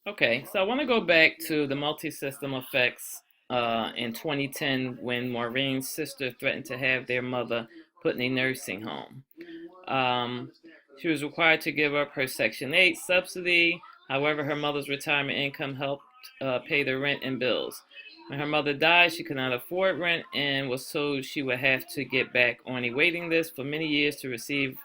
Okay, so I want to go back to the multi-system effects in 2010 when Maureen's sister threatened to have their mother put in a nursing home. Um, she was required to give up her Section 8 subsidy. However, her mother's retirement income helped pay the rent and bills. When her mother died, she could not afford rent and was told she would have to get back on a waiting list for many years to receive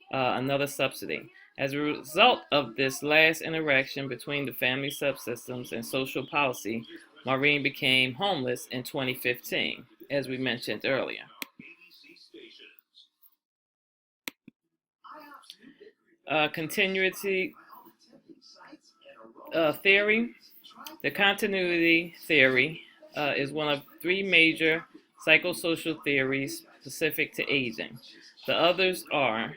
another subsidy. As a result of this last interaction between the family subsystems and social policy, Maureen became homeless in 2015, as we mentioned earlier. Continuity theory. The continuity theory is one of three major psychosocial theories specific to aging. The others are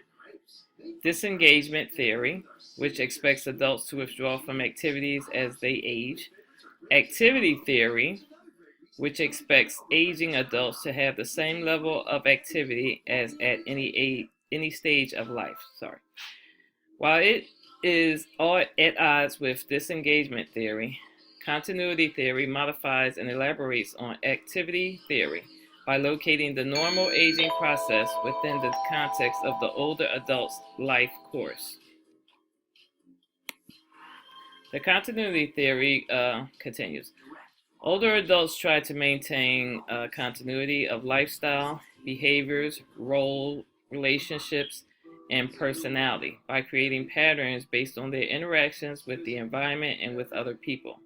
disengagement theory, which expects adults to withdraw from activities as they age; activity theory, which expects aging adults to have the same level of activity as at any stage of life. While it is all at odds with disengagement theory, continuity theory modifies and elaborates on activity theory by locating the normal aging process within the context of the older adult's life course. The continuity theory continues. Older adults try to maintain continuity of lifestyle, behaviors, role, relationships, and personality by creating patterns based on their interactions with the environment and with other people.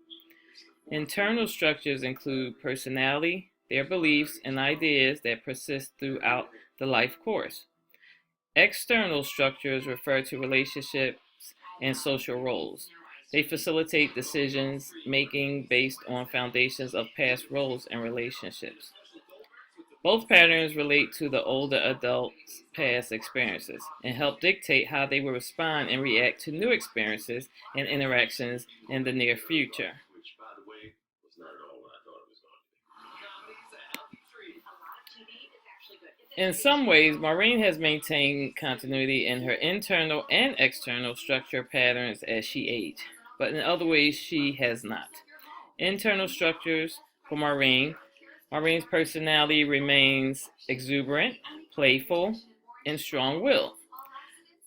Internal structures include personality, their beliefs and ideas that persist throughout the life course. External structures refer to relationships and social roles. They facilitate decisions making based on foundations of past roles and relationships. Both patterns relate to the older adult's past experiences and help dictate how they will respond and react to new experiences and interactions in the near future. In some ways, Maureen has maintained continuity in her internal and external structure patterns as she aged, but in other ways she has not. Internal structures for Maureen's personality remains exuberant, playful, and strong-willed.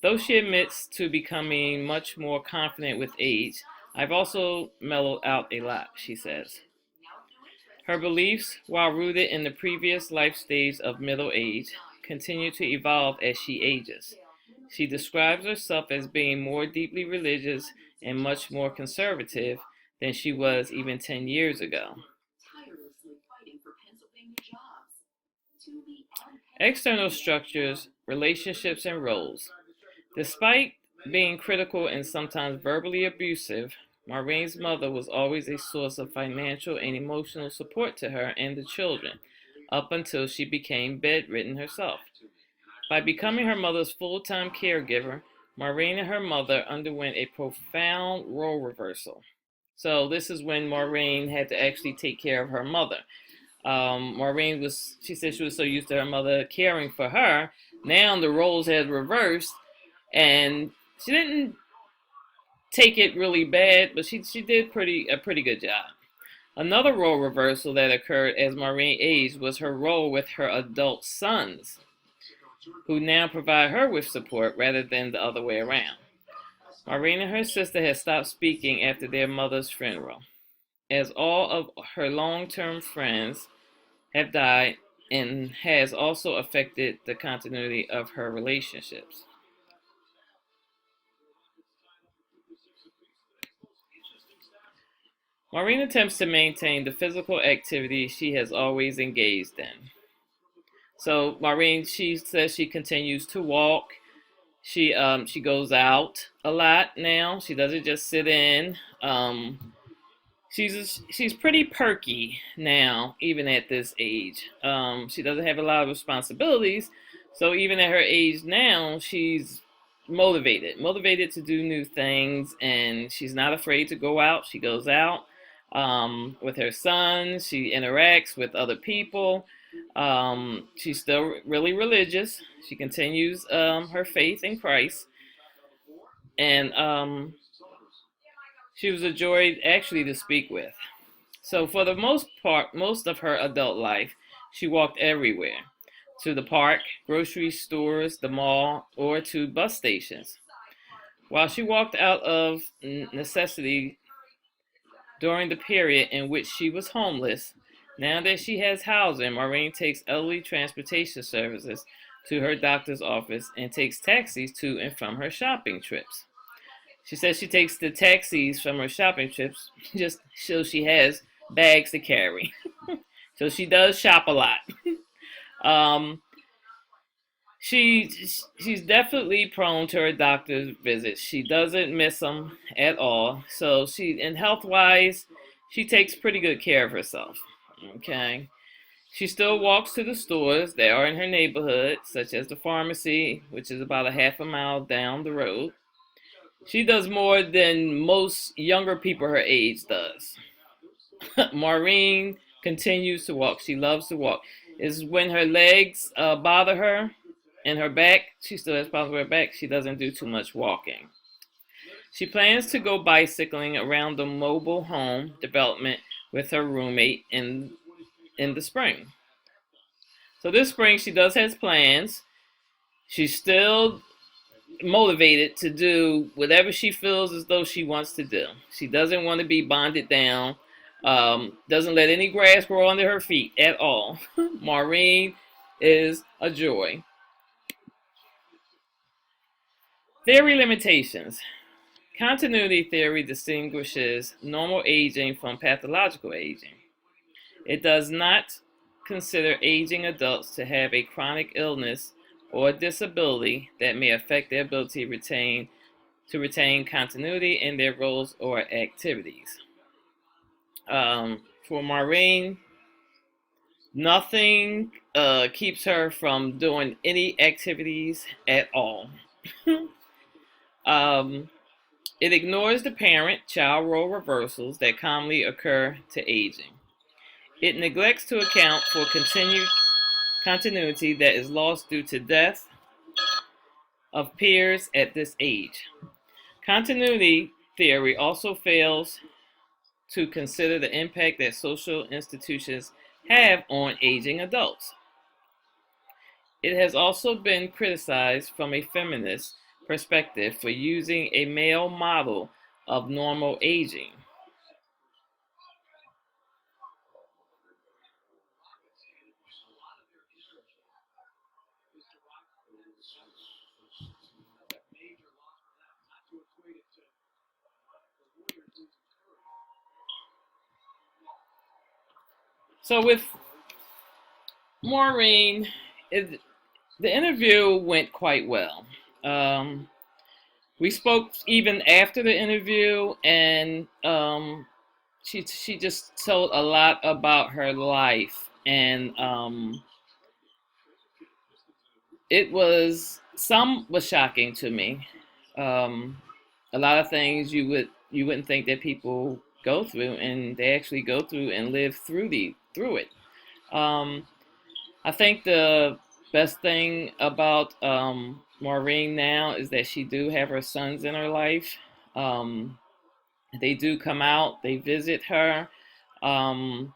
Though she admits to becoming much more confident with age, I've also mellowed out a lot, she says. Her beliefs, while rooted in the previous life stage of middle age, continue to evolve as she ages. She describes herself as being more deeply religious and much more conservative than she was even 10 years ago. External structures, relationships, and roles. Despite being critical and sometimes verbally abusive, Maureen's mother was always a source of financial and emotional support to her and the children, up until she became bedridden herself. By becoming her mother's full-time caregiver, Maureen and her mother underwent a profound role reversal. So this is when Maureen had to actually take care of her mother. She said she was so used to her mother caring for her. Now the roles had reversed, and she didn't take it really bad, but she did a pretty good job. Another role reversal that occurred as Maureen aged was her role with her adult sons, who now provide her with support rather than the other way around. Maureen and her sister had stopped speaking after their mother's funeral, as all of her long-term friends have died, and has also affected the continuity of her relationships. Maureen attempts to maintain the physical activity she has always engaged in. So Maureen, she says she continues to walk. She goes out a lot now. She doesn't just sit in. She's pretty perky now, even at this age. She doesn't have a lot of responsibilities, so even at her age now, she's motivated to do new things, and she's not afraid to go out. She goes out with her son. She interacts with other people. She's still really religious. She continues her faith in Christ, and She was a joy actually to speak with. So for the most part, most of her adult life, she walked everywhere, to the park, grocery stores, the mall, or to bus stations. While she walked out of necessity during the period in which she was homeless, now that she has housing, Maureen takes elderly transportation services to her doctor's office and takes taxis to and from her shopping trips. She says she takes the taxis from her shopping trips just so she has bags to carry. So she does shop a lot. Um, she's definitely prone to her doctor's visits. She doesn't miss them at all. So she, and health wise, she takes pretty good care of herself. Okay. She still walks to the stores that are in her neighborhood, such as the pharmacy, which is about a half a mile down the road. She does more than most younger people her age does. Maureen continues to walk. She loves to walk. Is when her legs bother her and her back, she still has problems with her back. She doesn't do too much walking. She plans to go bicycling around the mobile home development with her roommate in the spring. So this spring she does have plans. She's still motivated to do whatever she feels as though she wants to do. She doesn't want to be bonded down. Doesn't let any grass grow under her feet at all. Maureen is a joy. Theory limitations. Continuity theory distinguishes normal aging from pathological aging. It does not consider aging adults to have a chronic illness or disability that may affect their ability to retain continuity in their roles or activities. For Maureen, nothing keeps her from doing any activities at all. It ignores the parent-child role reversals that commonly occur to aging. It neglects to account for continuity that is lost due to death of peers at this age. Continuity theory also fails to consider the impact that social institutions have on aging adults. It has also been criticized from a feminist perspective for using a male model of normal aging. So with Maureen, the interview went quite well. We spoke even after the interview, and she just told a lot about her life, and some was shocking to me. A lot of things you wouldn't think that people go through, and they actually go through and live through it. Um, I think the best thing about Maureen now is that she do have her sons in her life. Um, they do come out, they visit her. Um,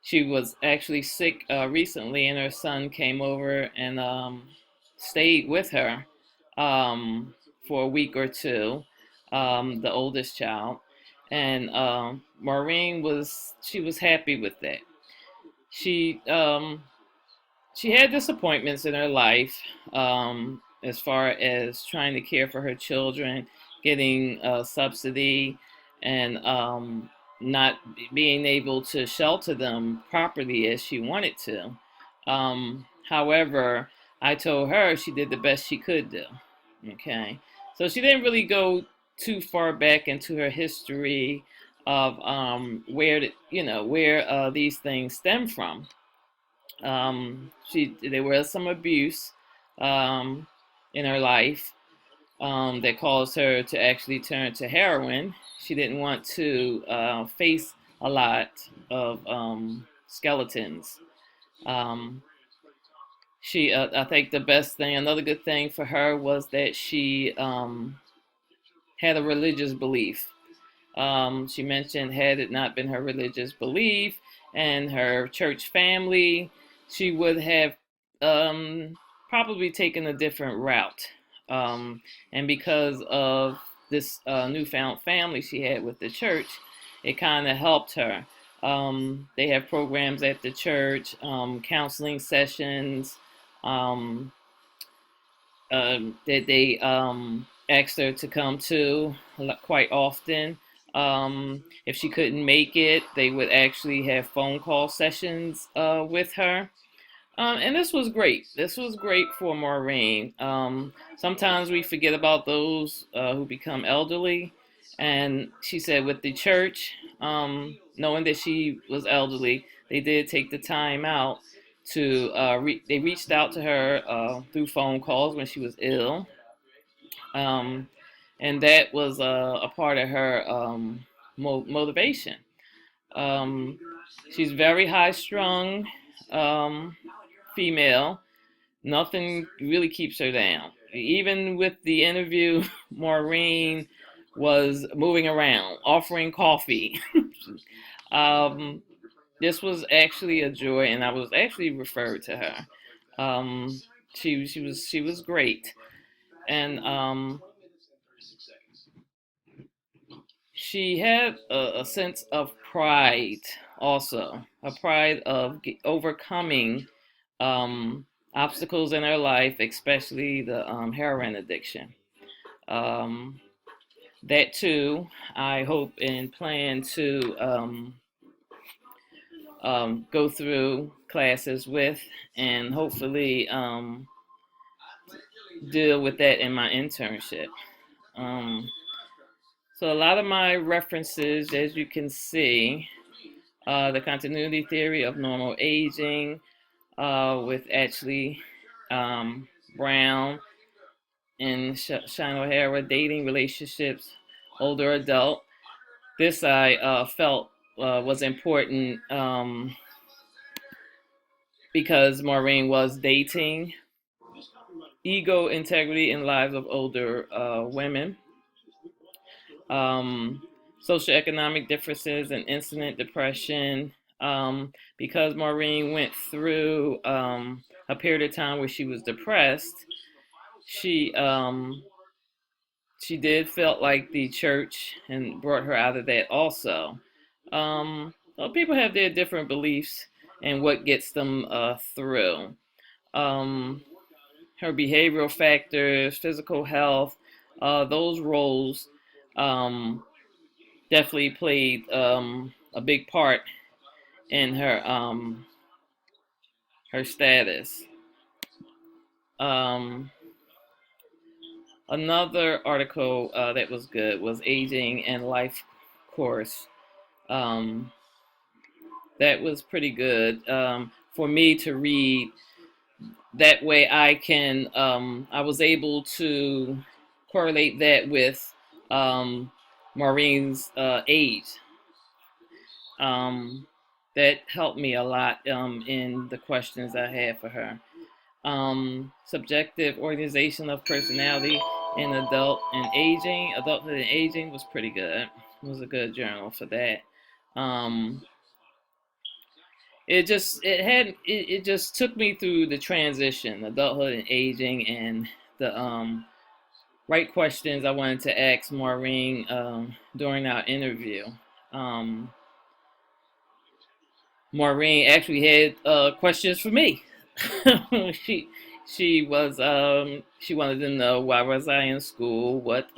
she was actually sick recently, and her son came over and stayed with her for a week or two, the oldest child. And Maureen was happy with that. She she had disappointments in her life, as far as trying to care for her children, getting a subsidy, and not being able to shelter them properly as she wanted to. However, I told her she did the best she could do. Okay, so she didn't really go too far back into her history of where these things stem from. There was some abuse in her life that caused her to actually turn to heroin. She didn't want to face a lot of skeletons. Um, I think another good thing for her was that she had a religious belief. She mentioned had it not been her religious belief and her church family, she would have um, probably taken a different route. And because of this newfound family she had with the church, it kind of helped her. They have programs at the church, counseling sessions, um, that they asked her to come to quite often. If she couldn't make it, they would actually have phone call sessions with her. And this was great. This was great for Maureen. Sometimes we forget about those who become elderly. And she said with the church, knowing that she was elderly, they did take the time out to, they reached out to her through phone calls when she was ill. Um, and that was a part of her motivation. Um, she's very high strung female. Nothing really keeps her down. Even with the interview, Maureen was moving around, offering coffee. um, this was actually a joy, and I was actually referred to her. Um, she was great, and she had a sense of pride, also a pride of overcoming obstacles in her life, especially the heroin addiction. Um, that too, I hope and plan to go through classes with, and hopefully deal with that in my internship. Um, so a lot of my references, as you can see, the continuity theory of normal aging with Ashley Brown and Sean O'Hara, dating relationships, older adult. This I felt was important because Maureen was dating ego, integrity, and lives of older women. Um, Socioeconomic differences and incident depression. Because Maureen went through a period of time where she was depressed, she she did felt like the church and brought her out of that also. Well, people have their different beliefs and what gets them through. Um, Her behavioral factors, physical health, those roles um, definitely played a big part in her status. Um, Another article that was good was Aging and Life course. Um, that was pretty good for me to read. That way I can, I was able to correlate that with Maureen's age. Um, that helped me a lot in the questions I had for her. Subjective organization of personality in adulthood and aging was pretty good. It was a good journal for that. Um, it just took me through the transition, adulthood and aging, and the right questions I wanted to ask Maureen during our interview. Um, Maureen actually had questions for me. she she wanted to know why was I in school, what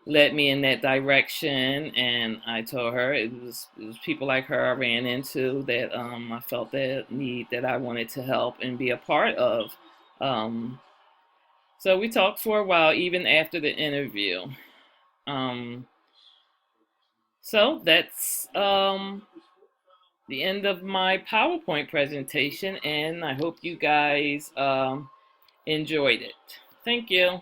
led me in that direction, and I told her it was people like her I ran into that I felt that need that I wanted to help and be a part of. Um, so we talked for a while, even after the interview. Um, so that's the end of my PowerPoint presentation, and I hope you guys enjoyed it. Thank you.